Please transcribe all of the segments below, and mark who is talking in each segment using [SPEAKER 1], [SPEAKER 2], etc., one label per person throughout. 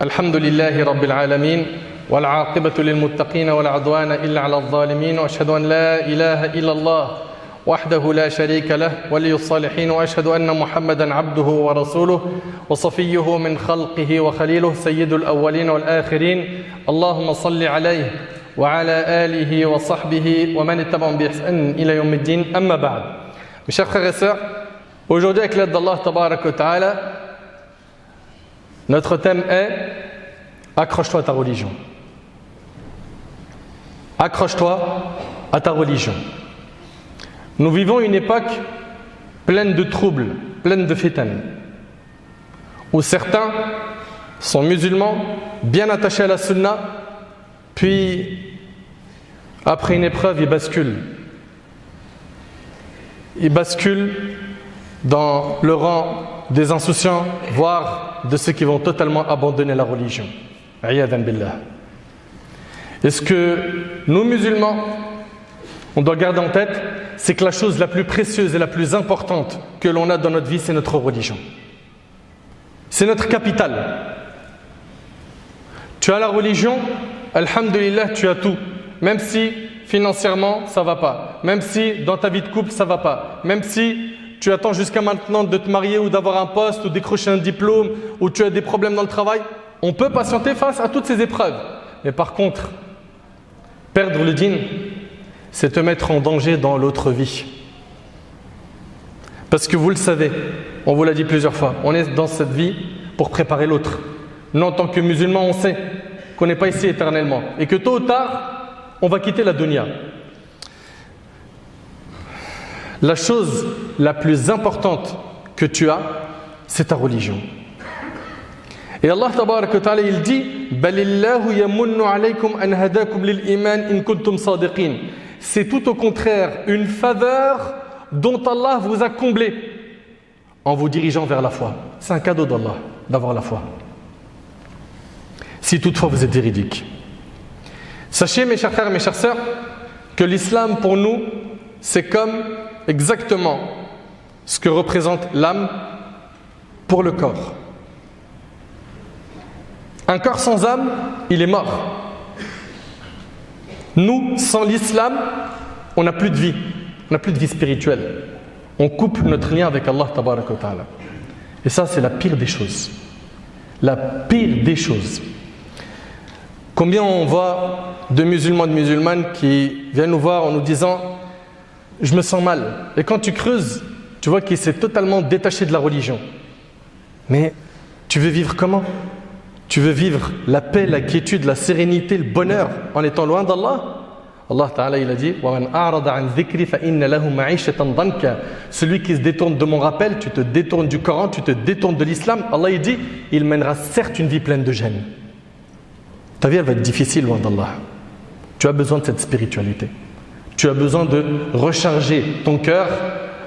[SPEAKER 1] الحمد لله رب العالمين والعاقبة للمتقين ولا عدوان إلا على الظالمين وأشهد أن لا إله إلا الله وحده لا شريك له ولي الصالحين وأشهد أن محمدا عبده ورسوله وصفيه من خلقه وخليله سيد الأولين والآخرين اللهم صل عليه وعلى آله وصحبه ومن اتبعهم بإحسان إلى يوم الدين أما بعد. Mes chers frères et sœurs, aujourd'hui avec l'aide d'Allah Tabarak wa Ta'ala, notre thème est accroche-toi à ta religion. Accroche-toi à ta religion. Nous vivons une époque pleine de troubles, pleine de fitan, où certains sont musulmans, bien attachés à la sunna, puis après une épreuve, ils basculent. Ils basculent dans le rang des insouciants, voire de ceux qui vont totalement abandonner la religion. Ayyadhan billah. Et ce que nous musulmans, on doit garder en tête, c'est que la chose la plus précieuse et la plus importante que l'on a dans notre vie, c'est notre religion. C'est notre capital. Tu as la religion, alhamdulillah, tu as tout. Même si financièrement, ça ne va pas. Même si dans ta vie de couple, ça ne va pas. Même si tu attends jusqu'à maintenant de te marier ou d'avoir un poste ou décrocher un diplôme ou tu as des problèmes dans le travail, on peut patienter face à toutes ces épreuves. Mais par contre, perdre le dîn, c'est te mettre en danger dans l'autre vie. Parce que vous le savez, on vous l'a dit plusieurs fois, on est dans cette vie pour préparer l'autre. Nous, en tant que musulmans, on sait qu'on n'est pas ici éternellement et que tôt ou tard, on va quitter la dunya. La chose la plus importante que tu as, c'est ta religion. Et Allah Tabarak wa Ta'ala, il dit Balillahu yamunnu alaykum an hadakum lil iman in kuntum sadiqin. C'est tout au contraire une faveur dont Allah vous a comblé en vous dirigeant vers la foi. C'est un cadeau d'Allah d'avoir la foi. Si toutefois vous êtes véridique. Sachez, mes chers frères et mes chères sœurs, que l'islam pour nous, c'est comme exactement ce que représente l'âme pour le corps. Un corps sans âme, il est mort. Nous, sans l'islam, on n'a plus de vie. On n'a plus de vie spirituelle. On coupe notre lien avec Allah Tabarak wa Ta'ala. Et ça, c'est la pire des choses. La pire des choses. Combien on voit de musulmans, de musulmanes qui viennent nous voir en nous disant « Je me sens mal ». Et quand tu creuses, tu vois qu'il s'est totalement détaché de la religion. Mais tu veux vivre comment ? Tu veux vivre la paix, la quiétude, la sérénité, le bonheur en étant loin d'Allah ? Allah Ta'ala, il a dit وَمَنْ أَعْرَضَ عَنْ ذِكْرِ فَإِنَّ لَهُ مَعِيشَةً ضَنْكَ. Celui qui se détourne de mon rappel, tu te détournes du Coran, tu te détournes de l'islam, Allah il dit, il mènera certes une vie pleine de gêne. Ta vie elle va être difficile loin d'Allah. Tu as besoin de cette spiritualité. Tu as besoin de recharger ton cœur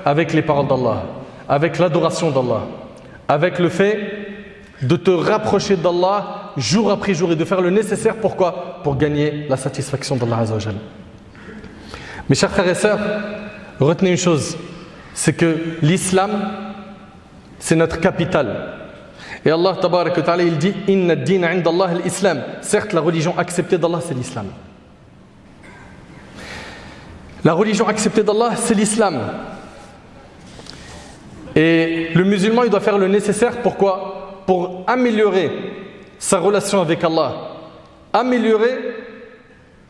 [SPEAKER 1] avec les paroles d'Allah, avec l'adoration d'Allah, avec le fait de te rapprocher d'Allah jour après jour et de faire le nécessaire. Pourquoi ? Pour gagner la satisfaction d'Allah Azza wa Jal. Mes chers frères et sœurs, retenez une chose, c'est que l'islam, c'est notre capital. Et Allah Tabarak wa Ta'ala, il dit Inna ad-dina 'inda Allah al-Islam. Certes, la religion acceptée d'Allah, c'est l'islam. La religion acceptée d'Allah, c'est l'islam. Et le musulman, il doit faire le nécessaire. Pourquoi ? Pour améliorer sa relation avec Allah, améliorer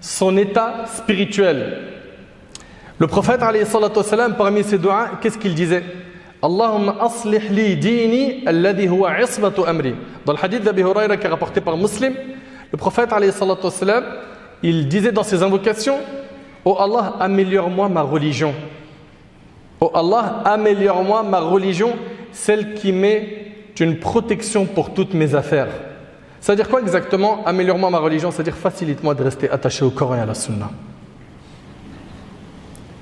[SPEAKER 1] son état spirituel. Le prophète, alayhi salatu wassalam, parmi ses doigts, qu'est-ce qu'il disait ? Allahumma aslih li dini alladhi huwa ismatu amri. Dans le hadith d'Abi Huraira qui est rapporté par Muslim, le prophète, alayhi salatu wassalam, il disait dans ses invocations, oh Allah, améliore-moi ma religion. Oh Allah, améliore-moi ma religion, celle qui met une protection pour toutes mes affaires. C'est-à-dire quoi exactement ? Améliore-moi ma religion, c'est-à-dire facilite-moi de rester attaché au Coran et à la Sunna.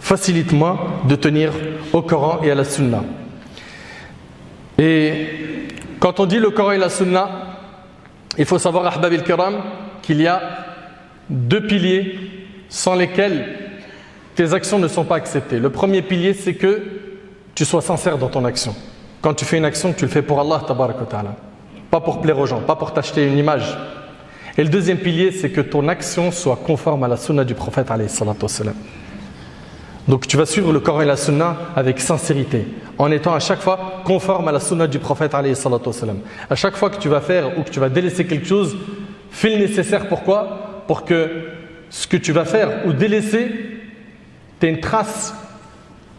[SPEAKER 1] Facilite-moi de tenir au Coran et à la Sunna. Et quand on dit le Coran et la Sunna, il faut savoir, Ahbab al-Kiram, qu'il y a deux piliers sans lesquels tes actions ne sont pas acceptées. Le premier pilier, c'est que tu sois sincère dans ton action. Quand tu fais une action, tu le fais pour Allah Tabarak wa Ta'ala. pas pour plaire aux gens, pas pour t'acheter une image. Et le deuxième pilier, c'est que ton action soit conforme à la sunna du prophète alayhi salatu wassalam. Donc tu vas suivre le Coran et la sunna avec sincérité, en étant à chaque fois conforme à la sunna du prophète alayhi salatu wassalam. À chaque fois que tu vas faire ou que tu vas délaisser quelque chose, fais le nécessaire. Pourquoi ? Pour que ce que tu vas faire ou délaisser, tu aies une trace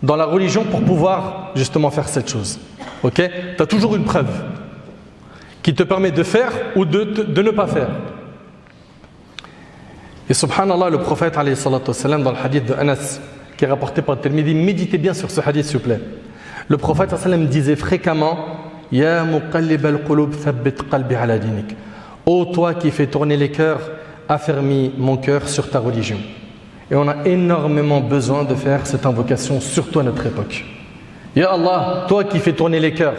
[SPEAKER 1] dans la religion pour pouvoir justement faire cette chose. Ok ? Tu as toujours une preuve qui te permet de faire ou de ne pas faire. Et subhanallah, le prophète alayhi salatu wassalam, dans le hadith de Anas, qui est rapporté par Tirmidhi, méditez bien sur ce hadith s'il vous plaît. Le prophète sallallahu alayhi wa sallam disait fréquemment Ya muqallib al-qulub thabbit qalbi ala dinik. Ô toi qui fais tourner les cœurs, affermis mon cœur sur ta religion. Et on a énormément besoin de faire cette invocation, surtout à notre époque. Ya Allah, toi qui fais tourner les cœurs,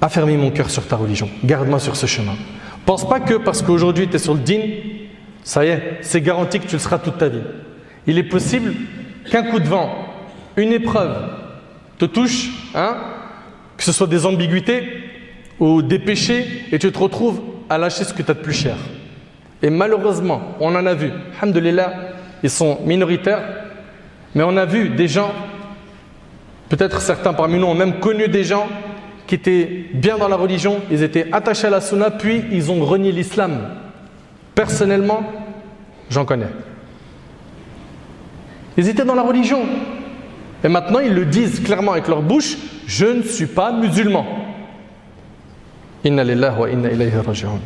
[SPEAKER 1] affermis mon cœur sur ta religion, garde-moi sur ce chemin. Pense pas que parce qu'aujourd'hui tu es sur le din, ça y est, c'est garanti que tu le seras toute ta vie. Il est possible qu'un coup de vent, une épreuve te touche, que ce soit des ambiguïtés ou des péchés, et tu te retrouves à lâcher ce que tu as de plus cher. Et malheureusement, on en a vu, alhamdoulilah, ils sont minoritaires, mais on a vu des gens, peut-être certains parmi nous ont même connu des gens qui étaient bien dans la religion, ils étaient attachés à la sunna, puis ils ont renié l'islam. Personnellement, j'en connais. Ils étaient dans la religion. Et maintenant, ils le disent clairement avec leur bouche, je ne suis pas musulman. Inna lillahi wa inna ilayhi raji'un.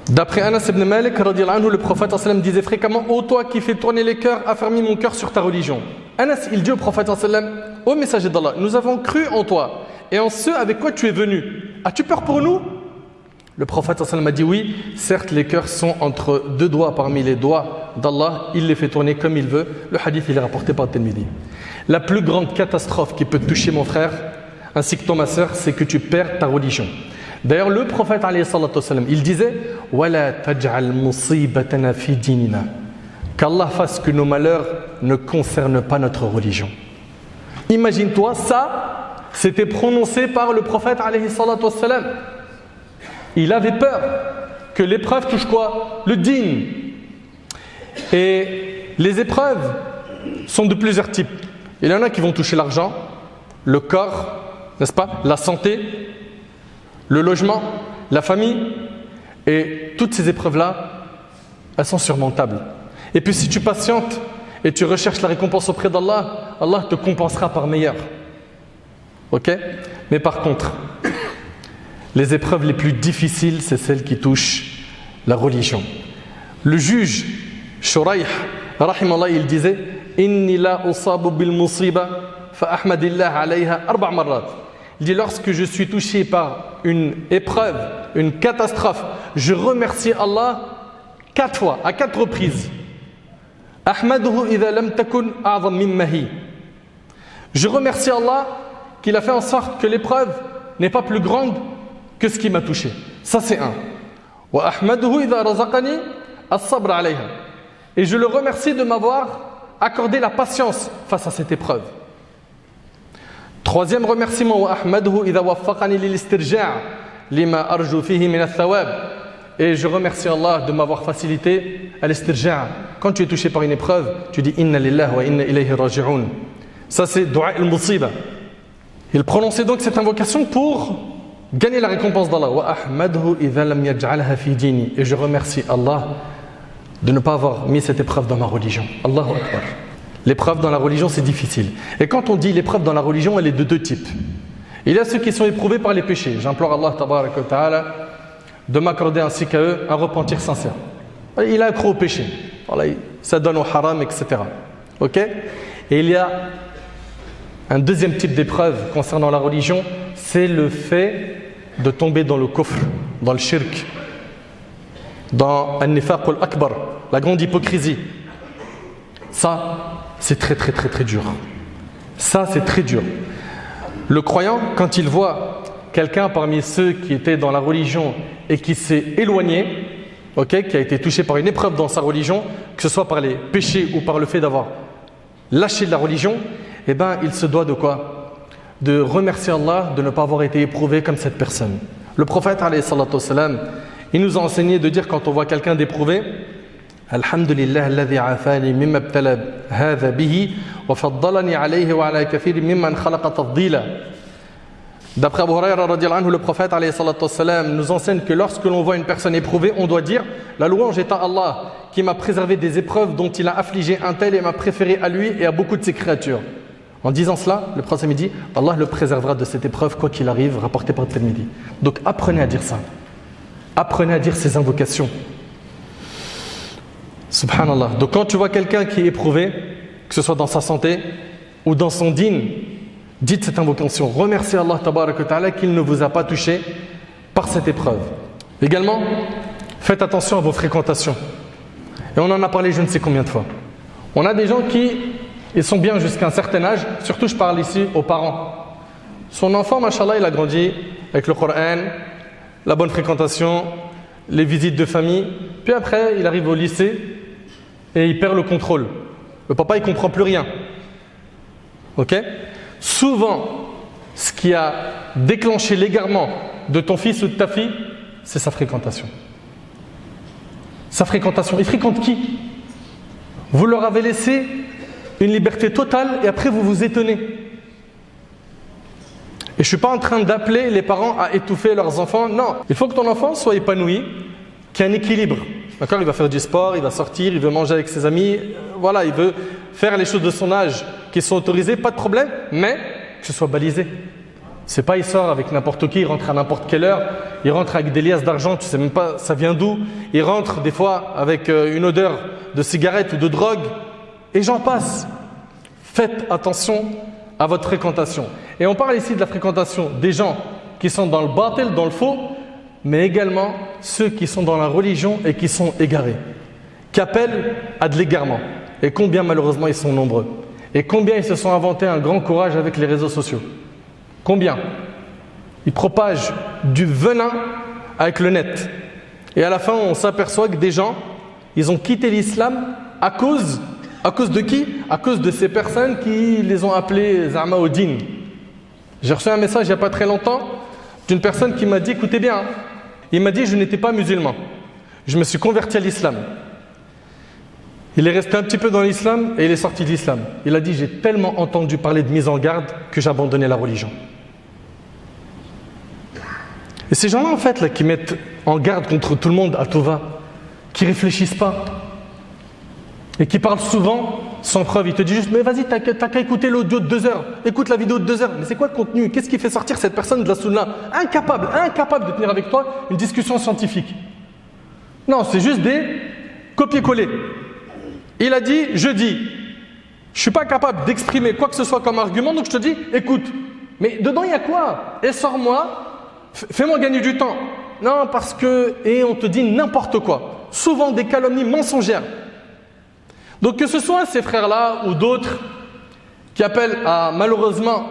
[SPEAKER 1] D'après Anas ibn Malik, le prophète sallam disait fréquemment, ô toi qui fais tourner les cœurs, affermis mon cœur sur ta religion. Anas, il dit au prophète sallam, ô messager d'Allah, nous avons cru en toi et en ceux avec quoi tu es venu. As-tu peur pour nous? Le prophète sallam a dit oui, certes les cœurs sont entre deux doigts parmi les doigts d'Allah, il les fait tourner comme il veut. Le hadith il est rapporté par Tirmidhi. La plus grande catastrophe qui peut te toucher mon frère, ainsi que toi ma sœur, c'est que tu perds ta religion. D'ailleurs le prophète alayhi salatu wassalam, il disait Wala taj'al musibatana fi dinina. Qu'Allah fasse que nos malheurs ne concernent pas notre religion. Imagine-toi, ça, c'était prononcé par le prophète alayhi salatu wassalam. Il avait peur que l'épreuve touche quoi? Le din. Et les épreuves sont de plusieurs types. Il y en a qui vont toucher l'argent, le corps, n'est-ce pas? La santé, le logement, la famille. Et toutes ces épreuves-là, elles sont surmontables. Et puis si tu patientes et tu recherches la récompense auprès d'Allah, Allah te compensera par meilleur. Ok? Mais par contre, les épreuves les plus difficiles, c'est celles qui touchent la religion. Le juge Shuraih, rahimallah, il disait Inni la usabu bil musiba fa ahmadillah alayha arba' marrat. Il dit lorsque je suis touché par une épreuve, une catastrophe, je remercie Allah 4 fois, à 4 reprises. Ahmaduhu idha lam takun a'zam mimma hi. Je remercie Allah qu'il a fait en sorte que l'épreuve n'est pas plus grande que ce qui m'a touché. Ça c'est un. Wa ahmaduhu idha razaqani as-sabr alayha. Et je le remercie de m'avoir accordé la patience face à cette épreuve. Troisième remerciement, wa ahmaduhu idha waffaqani lil istirja' lima arju fihi min ath-thawab. Et je remercie Allah de m'avoir facilité à l'istirja'. Quand tu es touché par une épreuve, tu dis inna lillahi wa inna ilayhi raji'un. Ça c'est dua al-musiba. Il prononçait donc cette invocation pour gagner la récompense d'Allah. Wa ahmaduhu idha lam yaj'alha fi dini. Et je remercie Allah de ne pas avoir mis cette épreuve dans ma religion. Allahu Akbar. L'épreuve dans la religion, c'est difficile. Et quand on dit l'épreuve dans la religion, elle est de 2 types. Il y a ceux qui sont éprouvés par les péchés. J'implore Allah tabaraka wa ta'ala de m'accorder ainsi qu'à eux un repentir sincère. Il a accro au péché. Voilà, ça donne au haram, etc. Ok? Et il y a un deuxième type d'épreuve concernant la religion, c'est le fait de tomber dans le kufr, dans le shirk, dans al-nifaq al-akbar, la grande hypocrisie. Ça, c'est très très très très dur. Ça, c'est très dur. Le croyant, quand il voit quelqu'un parmi ceux qui étaient dans la religion et qui s'est éloigné, okay, qui a été touché par une épreuve dans sa religion, que ce soit par les péchés ou par le fait d'avoir lâché de la religion, eh ben, il se doit de quoi? de remercier Allah de ne pas avoir été éprouvé comme cette personne. Le prophète, alayhi salatu wassalam, il nous a enseigné de dire quand on voit quelqu'un d'éprouvé, Alhamdulillah alladhi afani mimma ibtala hadha bihi wa faddalani alayhi wa ala kathirin mimman khalaqa tafdila. D'après Abu Hurayra radiyallahu anhu, le prophète alayhi salatu wassalam nous enseigne que lorsque l'on voit une personne éprouvée, on doit dire la louange est à Allah qui m'a préservé des épreuves dont il a affligé un tel et m'a préféré à lui et à beaucoup de ses créatures. En disant cela, le prophète dit Allah le préservera de cette épreuve quoi qu'il arrive, rapporté par Tirmidhi. Donc apprenez à dire ça. Apprenez à dire ces invocations. Subhanallah. Donc quand tu vois quelqu'un qui est éprouvé, que ce soit dans sa santé ou dans son dîn, dites cette invocation. Remerciez Allah tabarak wa ta'ala qu'il ne vous a pas touché par cette épreuve. Également, faites attention à vos fréquentations. Et on en a parlé je ne sais combien de fois. On a des gens qui ils sont bien jusqu'à un certain âge, surtout je parle ici aux parents. Son enfant, machallah, il a grandi avec le Coran, la bonne fréquentation, les visites de famille. Puis après, il arrive au lycée et il perd le contrôle. Le papa, il ne comprend plus rien. Ok ? Souvent, ce qui a déclenché l'égarement de ton fils ou de ta fille, c'est sa fréquentation. Sa fréquentation. Il fréquente qui ? Vous leur avez laissé une liberté totale et après vous vous étonnez. Et je ne suis pas en train d'appeler les parents à étouffer leurs enfants. Non, il faut que ton enfant soit épanoui, qu'il y ait un équilibre. D'accord ? Il va faire du sport, il va sortir, il veut manger avec ses amis. Voilà, il veut faire les choses de son âge qui sont autorisées, pas de problème, mais que ce soit balisé. C'est pas il sort avec n'importe qui, il rentre à n'importe quelle heure, il rentre avec des liasses d'argent, tu sais même pas ça vient d'où. Il rentre des fois avec une odeur de cigarette ou de drogue. Et j'en passe. Faites attention à votre fréquentation. Et on parle ici de la fréquentation des gens qui sont dans le batil, dans le faux, mais également ceux qui sont dans la religion et qui sont égarés, qui appellent à de l'égarement. Et combien malheureusement ils sont nombreux. Et combien ils se sont inventés un grand courage avec les réseaux sociaux. Combien ? Ils propagent du venin avec le net. Et à la fin, on s'aperçoit que des gens, ils ont quitté l'islam à cause de qui ? À cause de ces personnes qui les ont appelés Zama au din. J'ai reçu un message il n'y a pas très longtemps d'une personne qui m'a dit, écoutez bien, il m'a dit je n'étais pas musulman. Je me suis converti à l'islam. Il est resté un petit peu dans l'islam et il est sorti de l'islam. Il a dit j'ai tellement entendu parler de mise en garde que j'ai abandonné la religion. Et ces gens-là en fait là, qui mettent en garde contre tout le monde à tout va, qui réfléchissent pas, et qui parle souvent sans preuve, il te dit juste mais vas-y t'as qu'à écouter l'audio de 2 heures, écoute la vidéo de 2 heures, mais c'est quoi le contenu ? Qu'est-ce qui fait sortir cette personne de la sunna ? Incapable de tenir avec toi une discussion scientifique. Non, c'est juste des copier-coller. Il a dit, je dis, je suis pas capable d'exprimer quoi que ce soit comme argument, donc je te dis, écoute, mais dedans il y a quoi ? Et sors-moi, fais-moi gagner du temps. Non, parce que, et on te dit n'importe quoi, souvent des calomnies mensongères. Donc que ce soit ces frères-là ou d'autres qui appellent à malheureusement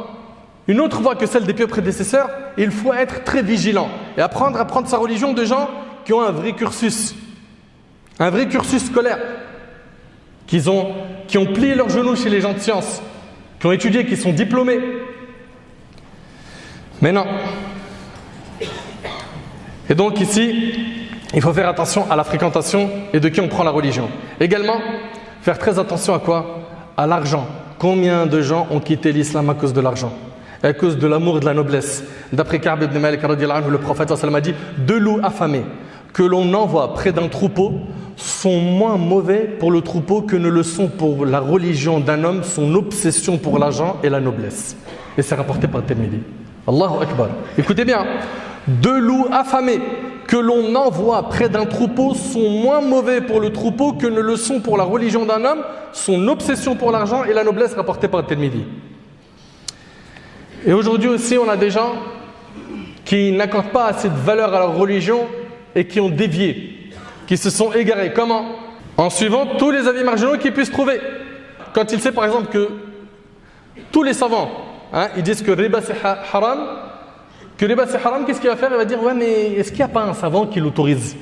[SPEAKER 1] une autre voie que celle des pieux prédécesseurs, il faut être très vigilant et apprendre à prendre sa religion de gens qui ont un vrai cursus scolaire, qui ont plié leurs genoux chez les gens de science, qui ont étudié, qui sont diplômés. Mais non. Et donc ici, il faut faire attention à la fréquentation et de qui on prend la religion. Également, faire très attention à quoi ? À l'argent. Combien de gens ont quitté l'islam à cause de l'argent ? À cause de l'amour et de la noblesse. D'après Ka'b ibn Malik, le prophète a dit « Deux loups affamés que l'on envoie près d'un troupeau sont moins mauvais pour le troupeau que ne le sont pour la religion d'un homme, son obsession pour l'argent et la noblesse. » Et c'est rapporté par Tirmidhi. Allahu Akbar. Écoutez bien. Deux loups affamés que l'on envoie près d'un troupeau sont moins mauvais pour le troupeau que ne le sont pour la religion d'un homme, son obsession pour l'argent et la noblesse rapportée par Tirmidhi. Et aujourd'hui aussi, on a des gens qui n'accordent pas assez de valeur à leur religion et qui ont dévié, qui se sont égarés. Comment ? En suivant tous les avis marginaux qu'ils puissent trouver. Quand il sait par exemple que tous les savants, ils disent que riba c'est haram, qu'est-ce qu'il va faire ? Il va dire ouais mais est-ce qu'il n'y a pas un savant qui l'autorise ?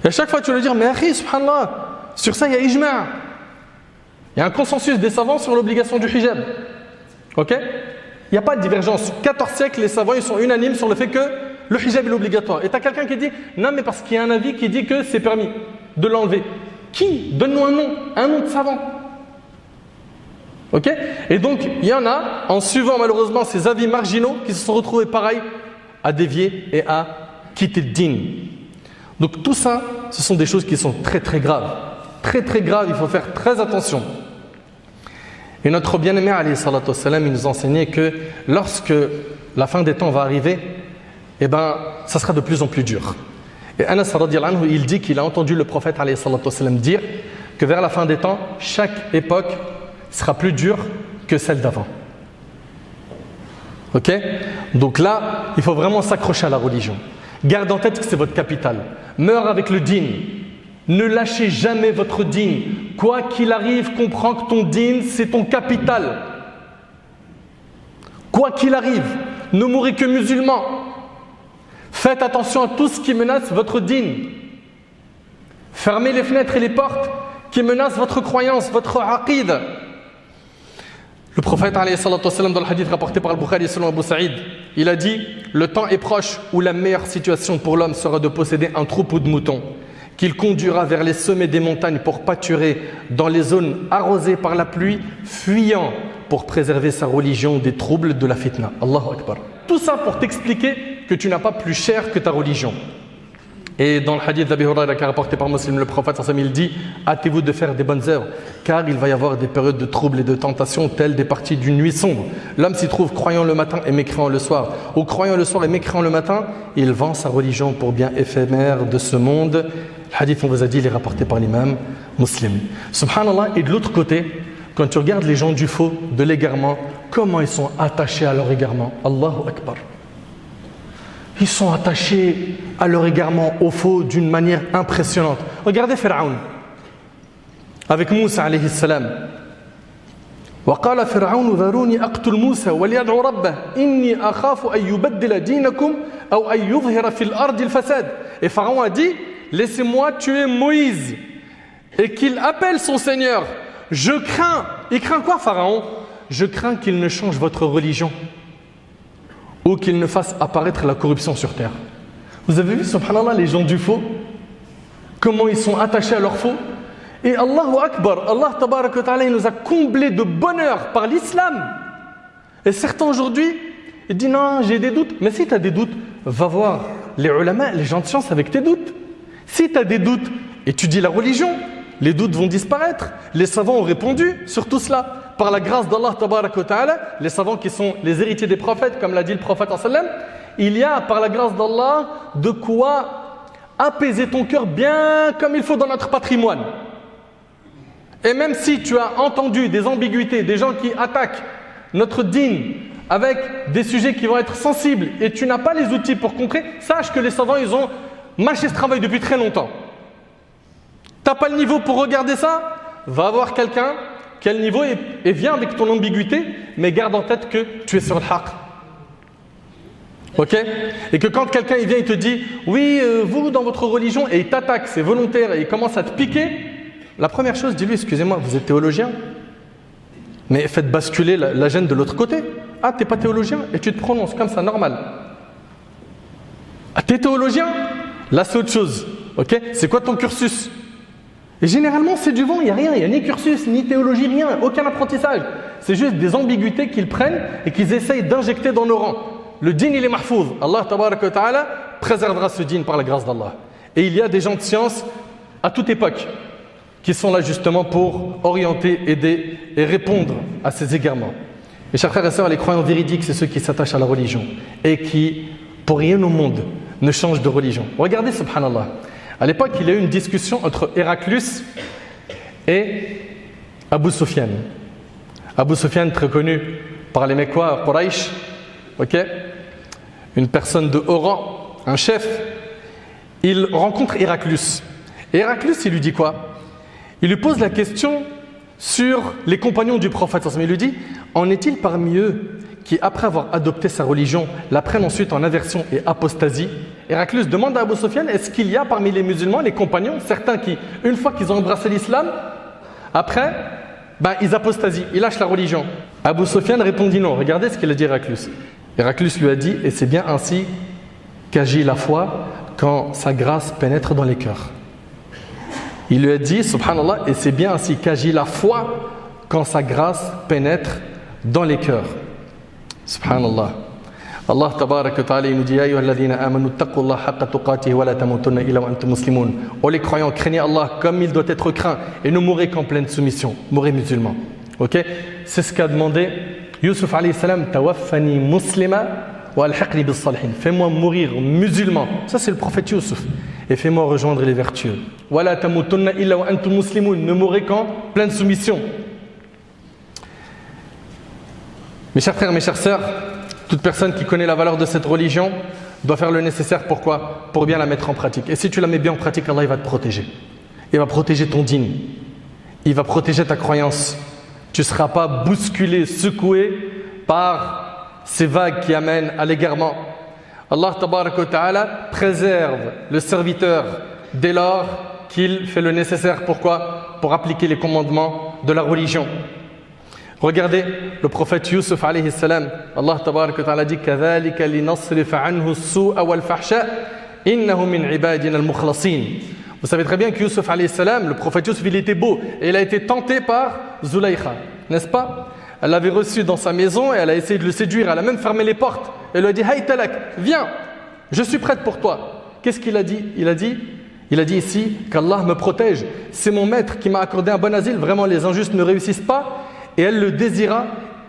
[SPEAKER 1] Et à chaque fois tu vas lui dire mais akhi, subhanallah, sur ça il y a ijma'. Il y a un consensus des savants sur l'obligation du hijab. Ok? Il n'y a pas de divergence. 14 siècles, les savants ils sont unanimes sur le fait que le hijab est obligatoire. Et tu as quelqu'un qui dit non, mais parce qu'il y a un avis qui dit que c'est permis de l'enlever. Qui? Donne-nous un nom de savant. Ok? Et donc, il y en a, en suivant malheureusement ces avis marginaux, qui se sont retrouvés pareil à dévier et à quitter le din. Donc tout ça, ce sont des choses qui sont très très graves. Très très graves, il faut faire très attention. Et notre bien-aimé, alayhi salatu wassalam, il nous enseignait que lorsque la fin des temps va arriver, eh ben, ça sera de plus en plus dur. Et Anas radiyallahu anhu, il dit qu'il a entendu le prophète alayhi salatu wassalam dire que vers la fin des temps, chaque époque sera plus dure que celle d'avant. Ok? Donc là, il faut vraiment s'accrocher à la religion. Garde en tête que c'est votre capital. Meurs avec le din. Ne lâchez jamais votre din. Quoi qu'il arrive, comprends que ton din, c'est ton capital. Quoi qu'il arrive, ne mourrez que musulman. Faites attention à tout ce qui menace votre din. Fermez les fenêtres et les portes qui menacent votre croyance, votre aqid. Le prophète alayhi salatu wassalam, dans le hadith rapporté par Al-Bukhari selon Abu Saïd, il a dit « Le temps est proche où la meilleure situation pour l'homme sera de posséder un troupeau de moutons qu'il conduira vers les sommets des montagnes pour pâturer dans les zones arrosées par la pluie, fuyant pour préserver sa religion des troubles de la fitna. » Allahu Akbar. Tout ça pour t'expliquer que tu n'as pas plus cher que ta religion. Et dans le hadith d'Abi Huraira qui est rapporté par Muslim, le prophète il dit « Hâtez-vous de faire des bonnes œuvres, car il va y avoir des périodes de troubles et de tentation telles des parties d'une nuit sombre. L'homme s'y trouve croyant le matin et mécréant le soir. Ou croyant le soir et mécréant le matin, il vend sa religion pour bien éphémère de ce monde. » Le hadith, on vous a dit, il est rapporté par l'imam Muslim. Subhanallah, et de l'autre côté, quand tu regardes les gens du faux, de l'égarement, comment ils sont attachés à leur égarement. Allahu Akbar. Ils sont attachés à leur égarement au faux d'une manière impressionnante. Regardez Pharaon avec Moussa alayhi salam. وقال فرعون ذروني أقتل موسى وليدعو ربه إني أخاف أن يبدل دينكم أو أن يظهر في الأرض الفساد. Et Pharaon a dit laissez-moi tuer Moïse et qu'il appelle son Seigneur. Je crains. Il craint quoi Pharaon? Je crains qu'il ne change votre religion ou qu'il ne fasse apparaître la corruption sur terre. Vous avez vu, subhanallah, les gens du faux, comment ils sont attachés à leur faux. Et Allahu Akbar, Allah tabaraka wa ta'ala, il nous a comblés de bonheur par l'islam. Et certains aujourd'hui, ils disent non, j'ai des doutes. Mais si tu as des doutes, va voir les ulama, les gens de science avec tes doutes. Si tu as des doutes, étudie la religion, les doutes vont disparaître. Les savants ont répondu sur tout cela. Par la grâce d'Allah tabaraka wa ta'ala, les savants qui sont les héritiers des prophètes, comme l'a dit le prophète sallam, il y a par la grâce d'Allah de quoi apaiser ton cœur bien comme il faut dans notre patrimoine. Et même si tu as entendu des ambiguïtés, des gens qui attaquent notre dîn avec des sujets qui vont être sensibles et tu n'as pas les outils pour contrer, sache que les savants ils ont mâché ce travail depuis très longtemps. Tu n'as pas le niveau pour regarder ça, va voir quelqu'un qui a le niveau et viens avec ton ambiguïté, mais garde en tête que tu es sur le haqq. Ok? Et que quand quelqu'un il vient, il te dit oui, vous dans votre religion, et il t'attaque, c'est volontaire, et il commence à te piquer, la première chose, dis-lui excusez-moi, vous êtes théologien, mais faites basculer la gêne de l'autre côté. Ah, t'es pas théologien, et tu te prononces comme ça, normal. Ah, t'es théologien? Là, c'est autre chose. Ok? C'est quoi ton cursus? Et généralement, c'est du vent, il n'y a rien, il n'y a ni cursus, ni théologie, rien, aucun apprentissage. C'est juste des ambiguïtés qu'ils prennent et qu'ils essayent d'injecter dans nos rangs. Le dîn, il est mahfouz. Allah tabaraka wa ta'ala préservera ce dîn par la grâce d'Allah. Et il y a des gens de science à toute époque qui sont là justement pour orienter, aider et répondre à ces égarements. Mes chers frères et sœurs, les croyants véridiques, c'est ceux qui s'attachent à la religion et qui, pour rien au monde, ne changent de religion. Regardez, subhanallah. À l'époque, il y a eu une discussion entre Héraclus et Abu Sufyan. Abu Sufyan, très connu par les Mecquois, Quraysh, okay? Une personne de haut rang, un chef. Il rencontre Héraclus. Et Héraclus, il lui dit quoi? Il lui pose la question sur les compagnons du prophète. Il lui dit, en est-il parmi eux qui, après avoir adopté sa religion, la prennent ensuite en aversion et apostasie? Héraclus demande à Abu Sufyan, est-ce qu'il y a parmi les musulmans, les compagnons, certains qui, une fois qu'ils ont embrassé l'islam, après, ils apostasient, ils lâchent la religion. Abu Sufyan répondit non. Regardez ce qu'il a dit Héraclius. Héraclius lui a dit, et c'est bien ainsi qu'agit la foi quand sa grâce pénètre dans les cœurs. Il lui a dit, subhanallah, et c'est bien ainsi qu'agit la foi quand sa grâce pénètre dans les cœurs. Subhanallah. Allah tabaraka wa ta'ala nous dit Ya ayyuhalladhina amanu taqullaha haqqa tuqatihi wa la tamutunna illa wa antum muslimun. Oh les croyants, craignez Allah comme il doit être craint et ne mourrez qu'en pleine soumission. Mourrez musulmans. OK? C'est ce qu'a demandé Yusuf alayhi salam, tawaffani muslima wa alhiqni bis salihin. Fais-moi mourir musulman. Ça c'est le prophète Yusuf. Et fais-moi rejoindre les vertueux. Wa la tamutunna illa wa antum muslimun. Ne mourrez qu'en pleine soumission. Mes chers frères, mes chères sœurs, toute personne qui connaît la valeur de cette religion doit faire le nécessaire. Pourquoi? Pour bien la mettre en pratique. Et si tu la mets bien en pratique, Allah il va te protéger. Il va protéger ton dîn. Il va protéger ta croyance. Tu ne seras pas bousculé, secoué par ces vagues qui amènent à l'égarement. Allah tabaraka wa ta'ala préserve le serviteur dès lors qu'il fait le nécessaire. Pourquoi? Pour appliquer les commandements de la religion. Regardez le prophète Yusuf alayhi salam. Allah tabaraka wa ta'ala dit Kadhalika linasrifa anhu as-su'a wal fahsha innahu min ibadina al-mukhlasin. Vous savez très bien que Yusuf alayhi salam, le prophète Yusuf, il était beau et il a été tenté par Zulaykha, n'est-ce pas? Elle l'avait reçu dans sa maison et elle a essayé de le séduire, elle a même fermé les portes. Elle lui a dit Haytalak, viens, je suis prête pour toi. Qu'est-ce qu'il a dit? Il a dit ici qu'Allah me protège. C'est mon maître qui m'a accordé un bon asile. Vraiment, les injustes ne réussissent pas. Et elle le désira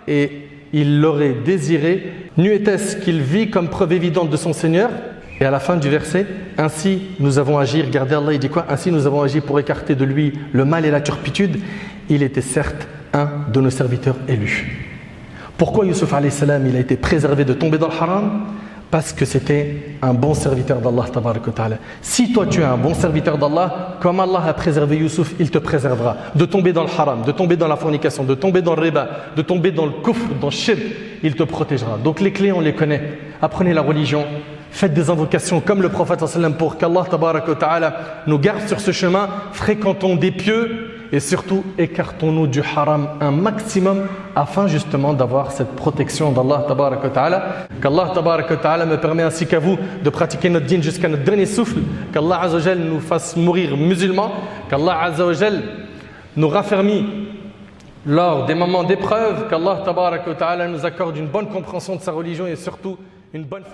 [SPEAKER 1] et il l'aurait désiré. N'eût était-ce qu'il vit comme preuve évidente de son Seigneur. Et à la fin du verset, ainsi nous avons agi. Regardez Allah, il dit quoi? Ainsi nous avons agi pour écarter de lui le mal et la turpitude. Il était certes un de nos serviteurs élus. Pourquoi Yusuf alayhi salam, il a été préservé de tomber dans le haram? Parce que c'était un bon serviteur d'Allah tabaraka wa ta'ala. Si toi tu es un bon serviteur d'Allah, comme Allah a préservé Yusuf, il te préservera de tomber dans le haram, de tomber dans la fornication, de tomber dans le riba, de tomber dans le kufr, dans le shirk, il te protégera. Donc les clés on les connaît. Apprenez la religion, faites des invocations comme le prophète sallam pour qu'Allah tabaraka wa ta'ala nous garde sur ce chemin, fréquentons des pieux et surtout écartons-nous du haram un maximum afin justement d'avoir cette protection d'Allah tabaraka wa ta'ala. Qu'Allah tabaraka wa ta'ala me permet ainsi qu'à vous de pratiquer notre dîn jusqu'à notre dernier souffle. Qu'Allah azza wa jal nous fasse mourir musulmans. Qu'Allah azza wa jal nous raffermit lors des moments d'épreuve. Qu'Allah tabaraka wa ta'ala nous accorde une bonne compréhension de sa religion et surtout une bonne fin.